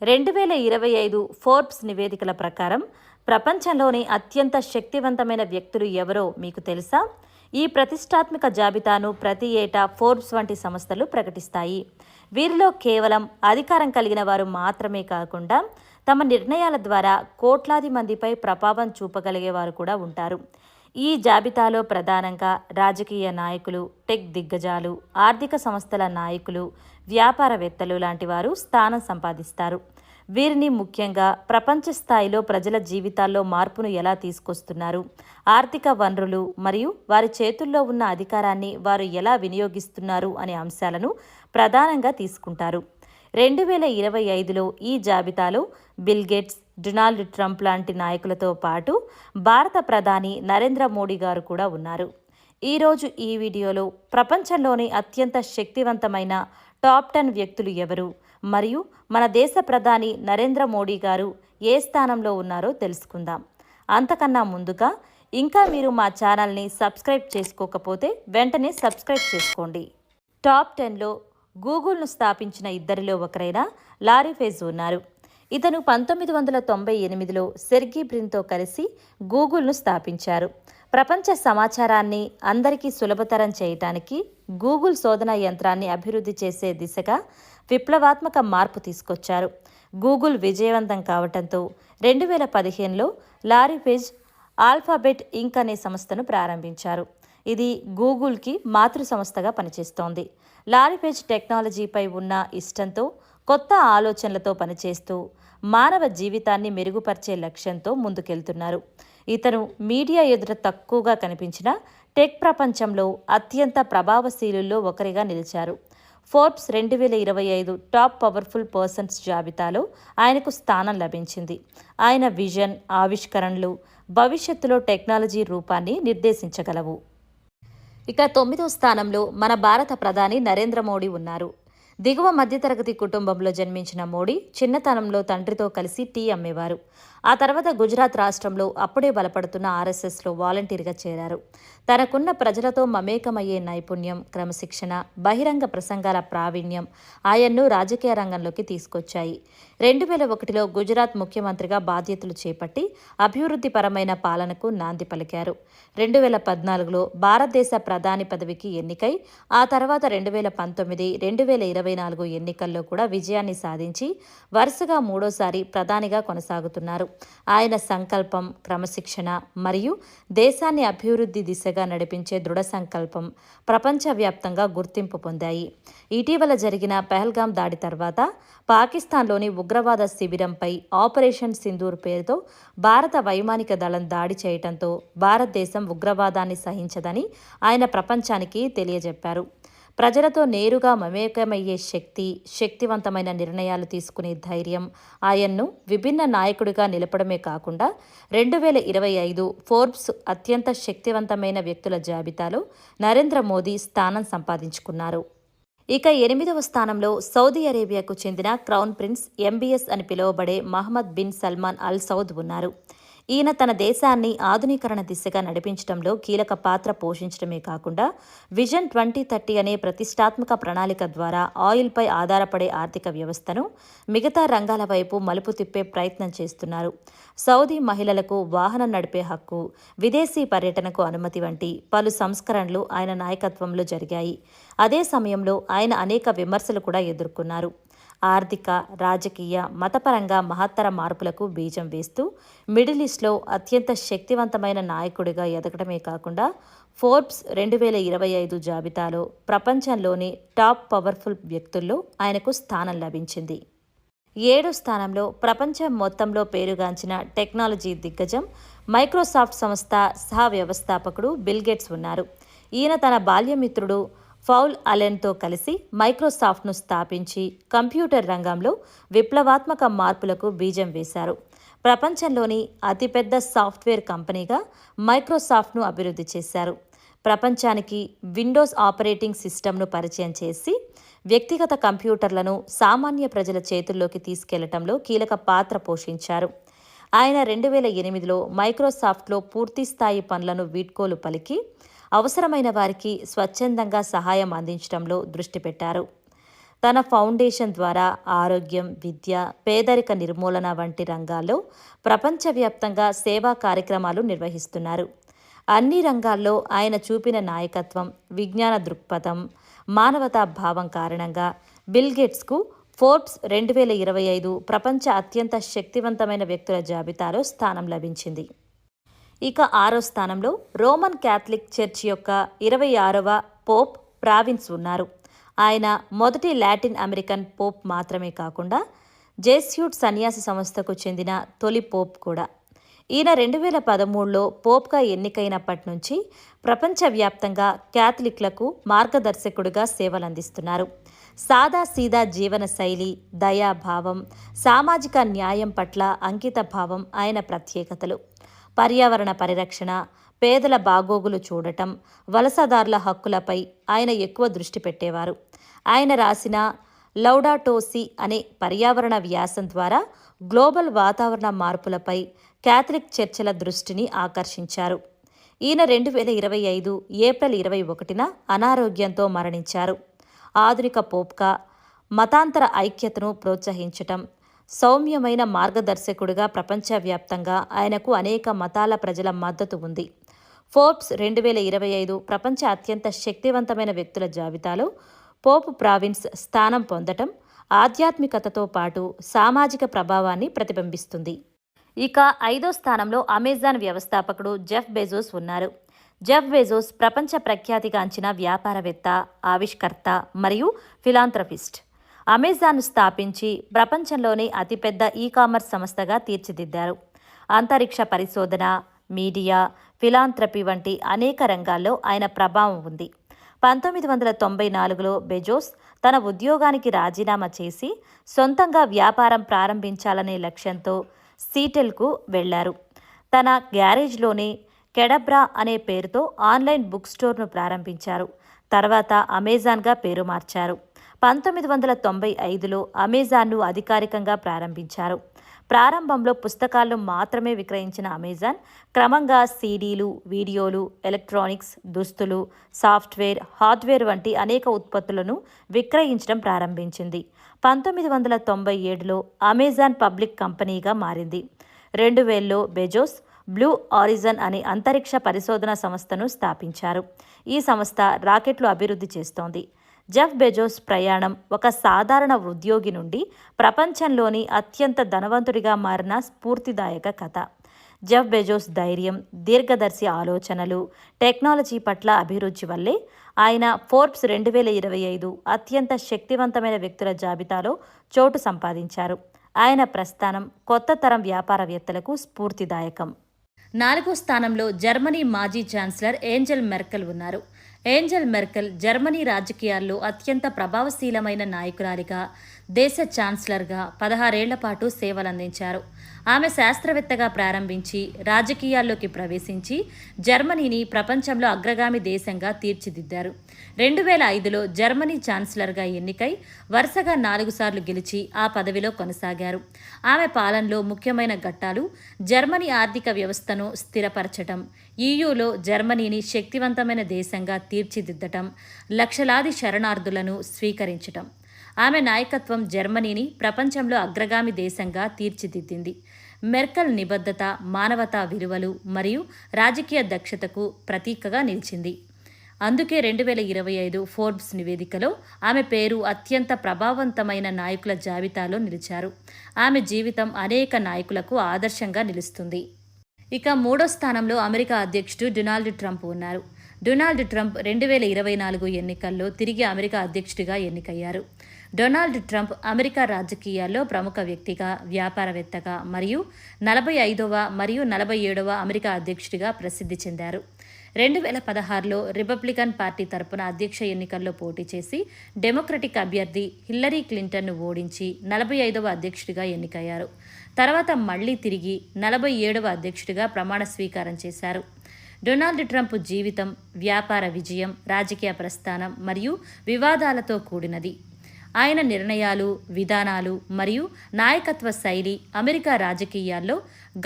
2025 Forbes నివేదికల ప్రకారం ప్రపంచంలోని అత్యంత శక్తివంతమైన వ్యక్తులు ఎవరో మీకు తెలుసా? ఈ ప్రతిష్టాత్మక జాబితాను ప్రతి ఏటా ఫోర్బ్స్ వంటి సంస్థలు ప్రకటిస్తాయి. వీరిలో కేవలం అధికారం కలిగిన వారు మాత్రమే కాకుండా తమ నిర్ణయాల ద్వారా కోట్లాది మందిపై ప్రభావం చూపగలిగే వారు కూడా ఉంటారు. ఈ జాబితాలో ప్రధానంగా రాజకీయ నాయకులు, టెక్ దిగ్గజాలు, ఆర్థిక సంస్థల నాయకులు, వ్యాపారవేత్తలు లాంటి వారు స్థానం సంపాదిస్తారు. వీరిని ముఖ్యంగా ప్రపంచ స్థాయిలో ప్రజల జీవితాల్లో మార్పును ఎలా తీసుకొస్తున్నారు, ఆర్థిక వనరులు మరియు వారి చేతుల్లో ఉన్న అధికారాన్ని వారు ఎలా వినియోగిస్తున్నారు అనే అంశాలను ప్రధానంగా తీసుకుంటారు. 2025లో ఈ జాబితాలో బిల్ గేట్స్, డొనాల్డ్ ట్రంప్ లాంటి నాయకులతో పాటు భారత ప్రధాని నరేంద్ర మోడీ గారు కూడా ఉన్నారు. ఈరోజు ఈ వీడియోలో ప్రపంచంలోని అత్యంత శక్తివంతమైన టాప్ 10 వ్యక్తులు ఎవరు మరియు మన దేశ ప్రధాని నరేంద్ర మోడీ గారు ఏ స్థానంలో ఉన్నారో తెలుసుకుందాం. అంతకన్నా ముందుగా ఇంకా మీరు మా ఛానల్ని సబ్స్క్రైబ్ చేసుకోకపోతే వెంటనే సబ్స్క్రైబ్ చేసుకోండి. టాప్ 10లో గూగుల్ను స్థాపించిన ఇద్దరిలో ఒకరైన లారీ పేజ్ ఉన్నారు. ఇతను 1998లో సెర్గీ బ్రిన్తో కలిసి గూగుల్ను స్థాపించారు. ప్రపంచ సమాచారాన్ని అందరికీ సులభతరం చేయటానికి గూగుల్ శోధన యంత్రాన్ని అభివృద్ధి చేసే దిశగా విప్లవాత్మక మార్పు తీసుకొచ్చారు. గూగుల్ విజయవంతం కావడంతో 2015లో లారీ పేజ్ ఆల్ఫాబెట్ ఇంక్ అనే సంస్థను ప్రారంభించారు. ఇది గూగుల్కి మాతృ సంస్థగా పనిచేస్తోంది. లారీ పేజ్ టెక్నాలజీపై ఉన్న ఇష్టంతో, కొత్త ఆలోచనలతో పనిచేస్తూ మానవ జీవితాన్ని మెరుగుపరిచే లక్ష్యంతో ముందుకెళ్తున్నారు. ఇతను మీడియా ఎదుట తక్కువగా కనిపించిన టెక్ ప్రపంచంలో అత్యంత ప్రభావశీలుల్లో ఒకరిగా నిలిచారు. ఫోర్బ్స్ 2025 టాప్ పవర్ఫుల్ పర్సన్స్ జాబితాలో ఆయనకు స్థానం లభించింది. ఆయన విజన్, ఆవిష్కరణలు భవిష్యత్తులో టెక్నాలజీ రూపాన్ని నిర్దేశించగలవు. ఇక 9వ స్థానంలో మన భారత ప్రధాని నరేంద్ర మోడీ ఉన్నారు. దిగువ మధ్యతరగతి కుటుంబంలో జన్మించిన మోడీ చిన్నతనంలో తండ్రితో కలిసి టీ అమ్మేవారు. ఆ తర్వాత గుజరాత్ రాష్ట్రంలో అప్పుడే బలపడుతున్న ఆర్ఎస్ఎస్లో వాలంటీర్గా చేరారు. తనకున్న ప్రజలతో మమేకమయ్యే నైపుణ్యం, క్రమశిక్షణ, బహిరంగ ప్రసంగాల ప్రావీణ్యం ఆయన్ను రాజకీయ రంగంలోకి తీసుకొచ్చాయి. 2001లో గుజరాత్ ముఖ్యమంత్రిగా బాధ్యతలు చేపట్టి అభివృద్ధిపరమైన పాలనకు నాంది పలికారు. 2014లో భారతదేశ ప్రధాని పదవికి ఎన్నికై ఆ తర్వాత 2019, 2024 ఎన్నికల్లో కూడా విజయాన్ని సాధించి వరుసగా మూడోసారి ప్రధానిగా కొనసాగుతున్నారు. ఆయన సంకల్పం, క్రమశిక్షణ మరియు దేశాన్ని అభివృద్ధి దిశగా నడిపించే దృఢ సంకల్పం ప్రపంచవ్యాప్తంగా గుర్తింపు పొందాయి. ఇటీవల జరిగిన పహల్గాం దాడి తర్వాత పాకిస్తాన్లోని ఉగ్రవాద శిబిరంపై ఆపరేషన్ సింధూర్ పేరుతో భారత వైమానిక దళం దాడి చేయడంతో భారతదేశం ఉగ్రవాదాన్ని సహించదని ఆయన ప్రపంచానికి తెలియజెప్పారు. ప్రజలతో నేరుగా మమేకమయ్యే శక్తి, శక్తివంతమైన నిర్ణయాలు తీసుకునే ధైర్యం ఆయన్ను విభిన్న నాయకుడిగా నిలపడమే కాకుండా 2025 ఫోర్బ్స్ అత్యంత శక్తివంతమైన వ్యక్తుల జాబితాలో నరేంద్ర మోదీ స్థానం సంపాదించుకున్నారు. ఇక 8వ స్థానంలో సౌదీ అరేబియాకు చెందిన క్రౌన్ ప్రిన్స్ ఎంబీఎస్ అని పిలువబడే Mohammed bin Salman Al Saud ఉన్నారు. ఈయన తన దేశాన్ని ఆధునీకరణ దిశగా నడిపించడంలో కీలక పాత్ర పోషించడమే కాకుండా విజన్ 2030 అనే ప్రతిష్టాత్మక ప్రణాళిక ద్వారా ఆయిల్పై ఆధారపడే ఆర్థిక వ్యవస్థను మిగతా రంగాల వైపు మలుపు తిప్పే ప్రయత్నం చేస్తున్నారు. సౌదీ మహిళలకు వాహనం నడిపే హక్కు, విదేశీ పర్యటనకు అనుమతి వంటి పలు సంస్కరణలు ఆయన నాయకత్వంలో జరిగాయి. అదే సమయంలో ఆయన అనేక విమర్శలు కూడా ఎదుర్కొన్నారు. ఆర్థిక, రాజకీయ, మతపరంగా మహత్తర మార్పులకు బీజం వేస్తూ మిడిల్ ఈస్ట్లో అత్యంత శక్తివంతమైన నాయకుడిగా ఎదగడమే కాకుండా ఫోర్బ్స్ 2025 జాబితాలో ప్రపంచంలోని టాప్ పవర్ఫుల్ వ్యక్తుల్లో ఆయనకు స్థానం లభించింది. 7వ స్థానంలో ప్రపంచం మొత్తంలో పేరుగాంచిన టెక్నాలజీ దిగ్గజం మైక్రోసాఫ్ట్ సంస్థ సహ వ్యవస్థాపకుడు బిల్ గేట్స్ ఉన్నారు. ఈయన తన బాల్యమిత్రుడు పౌల్ అలెన్తో కలిసి మైక్రోసాఫ్ట్ను స్థాపించి కంప్యూటర్ రంగంలో విప్లవాత్మక మార్పులకు బీజం వేశారు. ప్రపంచంలోని అతిపెద్ద సాఫ్ట్వేర్ కంపెనీగా మైక్రోసాఫ్ట్ను అభివృద్ధి చేశారు. ప్రపంచానికి విండోస్ ఆపరేటింగ్ సిస్టమ్ను పరిచయం చేసి వ్యక్తిగత కంప్యూటర్లను సామాన్య ప్రజల చేతుల్లోకి తీసుకెళ్లటంలో కీలక పాత్ర పోషించారు. ఆయన 2008లో మైక్రోసాఫ్ట్లో పూర్తిస్థాయి పనులను వీడ్కోలు పలికి అవసరమైన వారికి స్వచ్ఛందంగా సహాయం అందించడంలో దృష్టి పెట్టారు. తన ఫౌండేషన్ ద్వారా ఆరోగ్యం, విద్య, పేదరిక నిర్మూలన వంటి రంగాల్లో ప్రపంచవ్యాప్తంగా సేవా కార్యక్రమాలు నిర్వహిస్తున్నారు. అన్ని రంగాల్లో ఆయన చూపిన నాయకత్వం, విజ్ఞాన దృక్పథం, మానవతా భావం కారణంగా బిల్ గేట్స్కు ఫోర్బ్స్ 2025 ప్రపంచ అత్యంత శక్తివంతమైన వ్యక్తుల జాబితాలో స్థానం లభించింది. ఇక 6వ స్థానంలో రోమన్ క్యాథలిక్ చర్చ్ యొక్క 26వ పోప్ ప్రావిన్స్ ఉన్నారు. ఆయన మొదటి లాటిన్ అమెరికన్ పోప్ మాత్రమే కాకుండా జెస్యూట్ సన్యాసి సంస్థకు చెందిన తొలి పోప్ కూడా. ఈయన 2013లో పోప్గా ఎన్నికైనప్పటి నుంచి ప్రపంచవ్యాప్తంగా క్యాథలిక్లకు మార్గదర్శకుడిగా సేవలందిస్తున్నారు. సాదాసీదా జీవన శైలి, దయాభావం, సామాజిక న్యాయం పట్ల అంకిత భావం ఆయన ప్రత్యేకతలు. పర్యావరణ పరిరక్షణ, పేదల బాగోగులు చూడటం, వలసదారుల హక్కులపై ఆయన ఎక్కువ దృష్టి పెట్టేవారు. ఆయన రాసిన లౌడాటో సి అనే పర్యావరణ వ్యాసం ద్వారా గ్లోబల్ వాతావరణ మార్పులపై క్యాథలిక్ చర్చల దృష్టిని ఆకర్షించారు. ఈయన 2025 ఏప్రిల్ 21న అనారోగ్యంతో మరణించారు. ఆధునిక పోప్గా మతాంతర ఐక్యతను ప్రోత్సహించటం, సౌమ్యమైన మార్గదర్శకుడిగా ప్రపంచవ్యాప్తంగా ఆయనకు అనేక మతాల ప్రజల మద్దతు ఉంది. ఫోర్బ్స్ 2025 ప్రపంచ అత్యంత శక్తివంతమైన వ్యక్తుల జాబితాలో పోప్ ప్రావిన్స్ స్థానం పొందటం ఆధ్యాత్మికతతో పాటు సామాజిక ప్రభావాన్ని ప్రతిబింబిస్తుంది. ఇక 5వ స్థానంలో అమెజాన్ వ్యవస్థాపకుడు జెఫ్ బెజోస్ ఉన్నారు. జెఫ్ బెజోస్ ప్రపంచ ప్రఖ్యాతిగాంచిన వ్యాపారవేత్త, ఆవిష్కర్త మరియు ఫిలాంథ్రపిస్ట్. అమెజాన్ స్థాపించి ప్రపంచంలోనే అతిపెద్ద ఈ-కామర్స్ సంస్థగా తీర్చిదిద్దారు. అంతరిక్ష పరిశోధన, మీడియా, ఫిలాంథ్రపీ వంటి అనేక రంగాల్లో ఆయన ప్రభావం ఉంది. 1994లో బెజోస్ తన ఉద్యోగానికి రాజీనామా చేసి సొంతంగా వ్యాపారం ప్రారంభించాలనే లక్ష్యంతో సీటెల్కు వెళ్లారు. తన గ్యారేజ్లోనే కెడబ్రా అనే పేరుతో ఆన్లైన్ బుక్ స్టోర్ను ప్రారంభించారు. తర్వాత అమెజాన్గా పేరు మార్చారు. 1995లో అమెజాన్ను అధికారికంగా ప్రారంభించారు. ప్రారంభంలో పుస్తకాలను మాత్రమే విక్రయించిన అమెజాన్ క్రమంగా సీడీలు, వీడియోలు, ఎలక్ట్రానిక్స్, దుస్తులు, సాఫ్ట్వేర్, హార్డ్వేర్ వంటి అనేక ఉత్పత్తులను విక్రయించడం ప్రారంభించింది. 1997లో అమెజాన్ పబ్లిక్ కంపెనీగా మారింది. 2000లో బెజోస్ బ్లూ ఆరిజన్ అనే అంతరిక్ష పరిశోధన సంస్థను స్థాపించారు. ఈ సంస్థ రాకెట్లు అభివృద్ధి చేస్తోంది. జెఫ్ బెజోస్ ప్రయాణం ఒక సాధారణ ఉద్యోగి నుండి ప్రపంచంలోని అత్యంత ధనవంతుడిగా మారిన స్ఫూర్తిదాయక కథ. జెఫ్ బెజోస్ ధైర్యం, దీర్ఘదర్శి ఆలోచనలు, టెక్నాలజీ పట్ల అభిరుచి వల్లే ఆయన ఫోర్బ్స్ 2025 అత్యంత శక్తివంతమైన వ్యక్తుల జాబితాలో చోటు సంపాదించారు. ఆయన ప్రస్థానం కొత్త తరం వ్యాపారవేత్తలకు స్ఫూర్తిదాయకం. 4వ స్థానంలో జర్మనీ మాజీ ఛాన్సలర్ ఏంజెల్ మెర్కెల్ ఉన్నారు. ఏంజెల్ మెర్కెల్ జర్మనీ రాజకీయాల్లో అత్యంత ప్రభావశీలమైన నాయకురాలిగా, దేశ ఛాన్సలర్గా 16 ఏళ్ల పాటు సేవలందించారు. ఆమె శాస్త్రవేత్తగా ప్రారంభించి రాజకీయాల్లోకి ప్రవేశించి జర్మనీని ప్రపంచంలో అగ్రగామి దేశంగా తీర్చిదిద్దారు. 2005లో జర్మనీ ఛాన్సలర్గా ఎన్నికై వరుసగా 4 సార్లు గెలిచి ఆ పదవిలో కొనసాగారు. ఆమె పాలనలో ముఖ్యమైన ఘట్టాలు జర్మనీ ఆర్థిక వ్యవస్థను స్థిరపరచటం, ఈయూలో జర్మనీని శక్తివంతమైన దేశంగా తీర్చిదిద్దటం, లక్షలాది శరణార్థులను స్వీకరించటం. ఆమె నాయకత్వం జర్మనీని ప్రపంచంలో అగ్రగామి దేశంగా తీర్చిదిద్దింది. మెర్కెల్ నిబద్ధత, మానవతా విలువలు మరియు రాజకీయ దక్షతకు ప్రతీకగా నిలిచింది. అందుకే 2025 ఫోర్బ్స్ నివేదికలో ఆమె పేరు అత్యంత ప్రభావవంతమైన నాయకుల జాబితాలో నిలిచారు. ఆమె జీవితం అనేక నాయకులకు ఆదర్శంగా నిలుస్తుంది. ఇక 3వ స్థానంలో అమెరికా అధ్యక్షుడు డొనాల్డ్ ట్రంప్ ఉన్నారు. డొనాల్డ్ ట్రంప్ 2024 ఎన్నికల్లో తిరిగి అమెరికా అధ్యక్షుడిగా ఎన్నికయ్యారు. డొనాల్డ్ ట్రంప్ అమెరికా రాజకీయాల్లో ప్రముఖ వ్యక్తిగా, వ్యాపారవేత్తగా మరియు 45వ మరియు 47వ అమెరికా అధ్యక్షుడిగా ప్రసిద్ధి చెందారు. 2016లో రిపబ్లికన్ పార్టీ తరపున అధ్యక్ష ఎన్నికల్లో పోటీ చేసి డెమోక్రటిక్ అభ్యర్థి హిల్లరీ క్లింటన్ను ఓడించి 45వ అధ్యక్షుడిగా ఎన్నికయ్యారు. తర్వాత మళ్లీ తిరిగి 47వ అధ్యక్షుడిగా ప్రమాణ స్వీకారం చేశారు. డొనాల్డ్ ట్రంప్ జీవితం వ్యాపార విజయం, రాజకీయ ప్రస్థానం మరియు వివాదాలతో కూడినది. ఆయన నిర్ణయాలు, విధానాలు మరియు నాయకత్వ శైలి అమెరికా రాజకీయాల్లో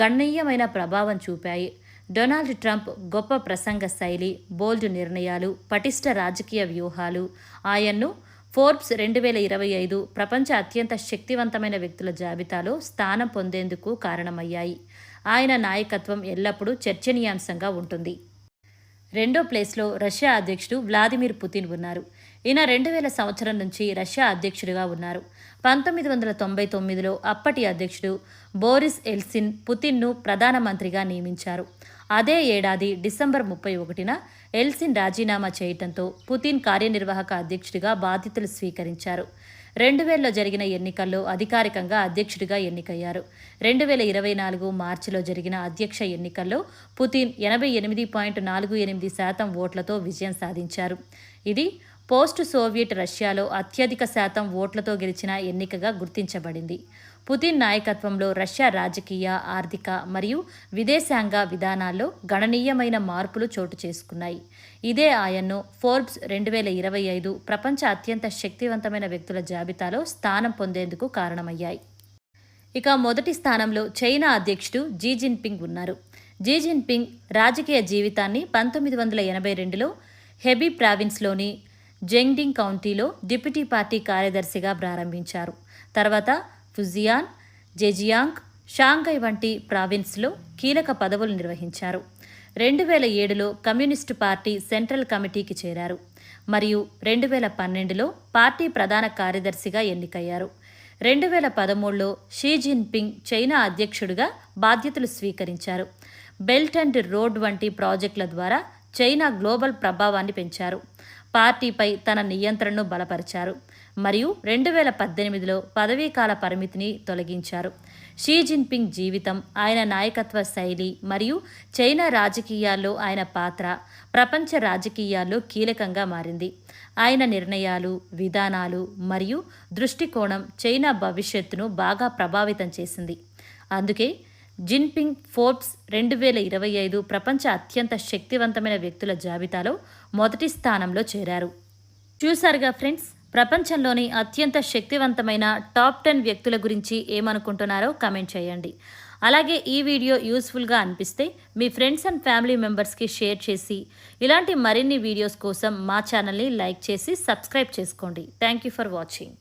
గణనీయమైన ప్రభావం చూపాయి. డొనాల్డ్ ట్రంప్ గొప్ప ప్రసంగ శైలి, బోల్డ్ నిర్ణయాలు, పటిష్ట రాజకీయ వ్యూహాలు ఆయన్ను ఫోర్బ్స్ 2025 ప్రపంచ అత్యంత శక్తివంతమైన వ్యక్తుల జాబితాలో స్థానం పొందేందుకు కారణమయ్యాయి. ఆయన నాయకత్వం ఎల్లప్పుడూ చర్చనీయాంశంగా ఉంటుంది. రెండో ప్లేస్లో రష్యా అధ్యక్షుడు వ్లాదిమిర్ పుతిన్ ఉన్నారు. ఈయన 2000 సంవత్సరం నుంచి రష్యా అధ్యక్షుడిగా ఉన్నారు. 1999లో అప్పటి అధ్యక్షుడు బోరిస్ ఎల్సిన్ పుతిన్ను ప్రధానమంత్రిగా నియమించారు. అదే ఏడాది డిసెంబర్ 31న ఎల్సిన్ రాజీనామా చేయటంతో పుతిన్ కార్యనిర్వాహక అధ్యక్షుడిగా బాధ్యతలు స్వీకరించారు. 2000లో జరిగిన ఎన్నికల్లో అధికారికంగా అధ్యక్షుడిగా ఎన్నికయ్యారు. 2024 మార్చిలో జరిగిన అధ్యక్ష ఎన్నికల్లో పుతిన్ 88.48% ఓట్లతో విజయం సాధించారు. ఇది పోస్ట్ సోవియట్ రష్యాలో అత్యధిక శాతం ఓట్లతో గెలిచిన ఎన్నికగా గుర్తించబడింది. పుతిన్ నాయకత్వంలో రష్యా రాజకీయ, ఆర్థిక మరియు విదేశాంగ విధానాల్లో గణనీయమైన మార్పులు చోటు చేసుకున్నాయి. ఇదే ఆయన్ను ఫోర్బ్స్ 2025 ప్రపంచ అత్యంత శక్తివంతమైన వ్యక్తుల జాబితాలో స్థానం పొందేందుకు కారణమయ్యాయి. ఇక మొదటి స్థానంలో చైనా అధ్యక్షుడు జీ జిన్పింగ్ ఉన్నారు. జీ జిన్పింగ్ రాజకీయ జీవితాన్ని 1982లో హెబీ ప్రావిన్స్లోని జెంగ్డింగ్ కౌంటీలో డిప్యూటీ పార్టీ కార్యదర్శిగా ప్రారంభించారు. తర్వాత ఫుజియాన్, జెజియాంగ్, షాంఘై వంటి ప్రావిన్స్లో కీలక పదవులు నిర్వహించారు. 2007లో కమ్యూనిస్టు పార్టీ సెంట్రల్ కమిటీకి చేరారు మరియు 2012లో పార్టీ ప్రధాన కార్యదర్శిగా ఎన్నికయ్యారు. 2013లో షీ జిన్పింగ్ చైనా అధ్యక్షుడిగా బాధ్యతలు స్వీకరించారు. బెల్ట్ అండ్ రోడ్ వంటి ప్రాజెక్టుల ద్వారా చైనా గ్లోబల్ ప్రభావాన్ని పెంచారు. పార్టీపై తన నియంత్రణను బలపరిచారు మరియు 2018లో పదవీకాల పరిమితిని తొలగించారు. షీ జిన్పింగ్ జీవితం, ఆయన నాయకత్వ శైలి మరియు చైనా రాజకీయాల్లో ఆయన పాత్ర ప్రపంచ రాజకీయాల్లో కీలకంగా మారింది. ఆయన నిర్ణయాలు, విధానాలు మరియు దృష్టికోణం చైనా భవిష్యత్తును బాగా ప్రభావితం చేసింది. అందుకే జిన్పింగ్ ఫోర్బ్స్ 2025 ప్రపంచ అత్యంత శక్తివంతమైన వ్యక్తుల జాబితాలో మొదటి స్థానంలో చేరారు. చూసారుగా ఫ్రెండ్స్, ప్రపంచంలోని అత్యంత శక్తివంతమైన టాప్ 10 వ్యక్తుల గురించి ఏమనుకుంటున్నారో కామెంట్ చేయండి. అలాగే ఈ వీడియో యూస్ఫుల్గా అనిపిస్తే మీ ఫ్రెండ్స్ అండ్ ఫ్యామిలీ మెంబర్స్కి షేర్ చేసి ఇలాంటి మరిన్ని వీడియోస్ కోసం మా ఛానల్ని లైక్ చేసి సబ్స్క్రైబ్ చేసుకోండి. Thank you for watching.